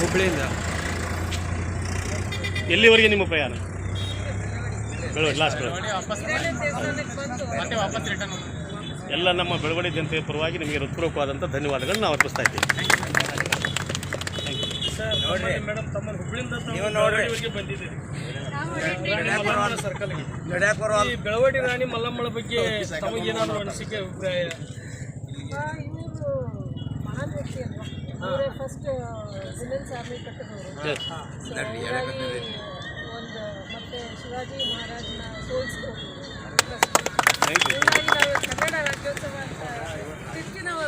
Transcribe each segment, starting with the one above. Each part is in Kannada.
ಹುಬ್ಬಳ್ಳಿಯಿಂದ. ಎಲ್ಲಿವರೆಗೆ ನಿಮ್ಮ ಪ್ರಯಾಣ? ಬೆಳವಡಿ ಲಾಸ್ಟ್ ಎಲ್ಲ ನಮ್ಮ ಬೆಳವಡಿ ಜನತೆಯ ಪರವಾಗಿ ನಿಮಗೆ ಹೃತ್ಪೂರ್ವಕವಾದಂಥ ಧನ್ಯವಾದಗಳನ್ನು ನಾವು ಅರ್ಪಿಸ್ತಾ ಇದ್ದೀವಿ. ಮೇಡಮ್ ತಮ್ಮನ್ನು ಹುಬ್ಬಳ್ಳಿಯಿಂದ ಬಂದಿದ್ದೀರಿ ಸರ್ಕಲ್ಗೆ. ಈ ಬೆಳವಡಿ ರಾಣಿ ಮಲ್ಲಮ್ಮಳ ಬಗ್ಗೆ ತಮಗೇನಾದರೂ ಅನಿಸಿಕೆ ಅಭಿಪ್ರಾಯ? ಇವರು ಮಹಾನ್ ವ್ಯಕ್ತಿ ಅಲ್ವಾ, ಅವರೇ ಫಸ್ಟ್ ವಿಮೆನ್ಸ್ ಆರ್ಮಿ ಕಟ್ಟಿದವರು. ಒಂದು ಮತ್ತೆ ಶಿವಾಜಿ ಮಹಾರಾಜನ ಸೋಲಿಸ್ಕೊಂಡು ಹೀಗಾಗಿ ನಾವು ಕನ್ನಡ ರಾಜ್ಯೋತ್ಸವ ಅಂತ ಇದಕ್ಕೆ ನಾವು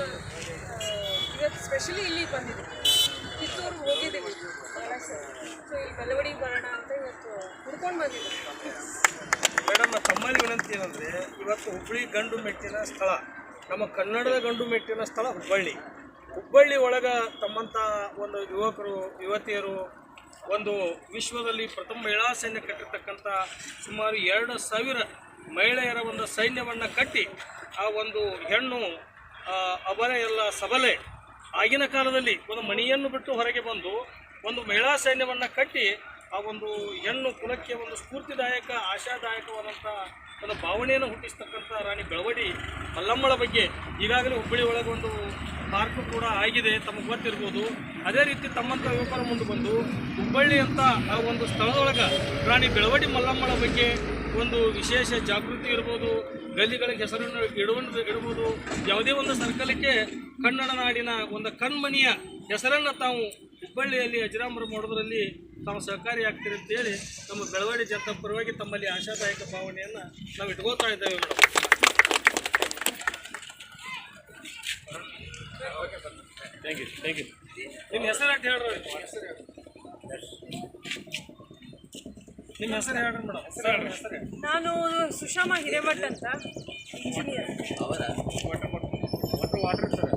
ಇವತ್ತು ಸ್ಪೆಷಲಿ ಇಲ್ಲಿ ಬಂದಿದ್ದೀವಿ. ಕಿತ್ತೂರು ಹೋಗಿದ್ದೀವಿ ಭಾಳ ಸರ್. ಸೊ ಇಲ್ಲಿ ಬೆಳವಡಿಗೆ ಬರೋಣ ಅಂತ ಇವತ್ತು ಹುಡ್ಕೊಂಡು ಬಂದಿದ್ದೀವಿ. ಮೇಡಮ್, ತಮ್ಮಲ್ಲಿ ವಿನಂತಿ ಏನಂದರೆ, ಇವತ್ತು ಹುಬ್ಬಳ್ಳಿ ಗಂಡು ಮೆಟ್ಟಿನ ಸ್ಥಳ, ನಮ್ಮ ಕನ್ನಡದ ಗಂಡು ಮೆಟ್ಟಿನ ಸ್ಥಳ ಹುಬ್ಬಳ್ಳಿ ಒಳಗೆ ತಮ್ಮಂಥ ಒಂದು ಯುವಕರು ಯುವತಿಯರು ಒಂದು ವಿಶ್ವದಲ್ಲಿ ಪ್ರಥಮ ಮಹಿಳಾ ಸೈನ್ಯ ಕಟ್ಟಿರ್ತಕ್ಕಂಥ ಸುಮಾರು 2,000 ಮಹಿಳೆಯರ ಒಂದು ಸೈನ್ಯವನ್ನು ಕಟ್ಟಿ ಆ ಒಂದು ಹೆಣ್ಣು ಅಬಲೆ ಎಲ್ಲ ಸಬಲೆ ಆಗಿನ ಕಾಲದಲ್ಲಿ ಒಂದು ಮಣಿಯನ್ನು ಬಿಟ್ಟು ಹೊರಗೆ ಬಂದು ಒಂದು ಮಹಿಳಾ ಸೈನ್ಯವನ್ನು ಕಟ್ಟಿ ಆ ಒಂದು ಹೆಣ್ಣು ಕುಲಕ್ಕೆ ಒಂದು ಸ್ಫೂರ್ತಿದಾಯಕ ಆಶಾದಾಯಕವಾದಂಥ ಒಂದು ಭಾವನೆಯನ್ನು ಹುಟ್ಟಿಸ್ತಕ್ಕಂಥ ರಾಣಿ ಬೆಳವಡಿ ಮಲ್ಲಮ್ಮಳ ಬಗ್ಗೆ ಈಗಾಗಲೇ ಹುಬ್ಬಳ್ಳಿ ಒಳಗೆ ಒಂದು ಪಾರ್ಕು ಕೂಡ ಆಗಿದೆ, ತಮಗೆ ಗೊತ್ತಿರ್ಬೋದು. ಅದೇ ರೀತಿ ತಮ್ಮಂಥ ಯುವಕರ ಮುಂದೆ ಬಂದು ಹುಬ್ಬಳ್ಳಿ ಅಂತ ಆ ಒಂದು ಸ್ಥಳದೊಳಗೆ ರಾಣಿ ಬೆಳವಡಿ ಮಲ್ಲಮ್ಮಳ ಬಗ್ಗೆ ಒಂದು ವಿಶೇಷ ಜಾಗೃತಿ ಇರ್ಬೋದು, ಗಲ್ಲಿಗಳಿಗೆ ಹೆಸರನ್ನು ಇಡ್ಬೋದು. ಯಾವುದೇ ಒಂದು ಸರ್ಕಲಕ್ಕೆ ಕನ್ನಡ ನಾಡಿನ ಒಂದು ಕಣ್ಮಣಿಯ ಹೆಸರನ್ನು ತಾವು ಹುಬ್ಬಳ್ಳಿಯಲ್ಲಿ ಅಜರಾಮರ ಮಾಡೋದರಲ್ಲಿ ತಾವು ಸಹಕಾರಿ ಆಗ್ತೀರಿ ಅಂತೇಳಿ ನಮ್ಮ ಬೆಳವಡಿ ಜನತಾ ಪರವಾಗಿ ತಮ್ಮಲ್ಲಿ ಆಶಾದಾಯಕ ಭಾವನೆಯನ್ನು ನಾವು ಇಟ್ಕೋತಾ ಇದ್ದೇವೆ ಮೇಡಮ್. Thank you. ನಿಮ್ಮ ಹೆಸರು ಅಂತ ಹೇಳ್ರಿ. ನಿಮ್ಮ ಹೆಸರು ಹೇಳ್ರಿ ಮೇಡಮ್. ನಾನು ಸುಷಮಾ ಹಿರೇಮಠ್ ಅಂತ, ಇಂಜಿನಿಯರ್. Water sir.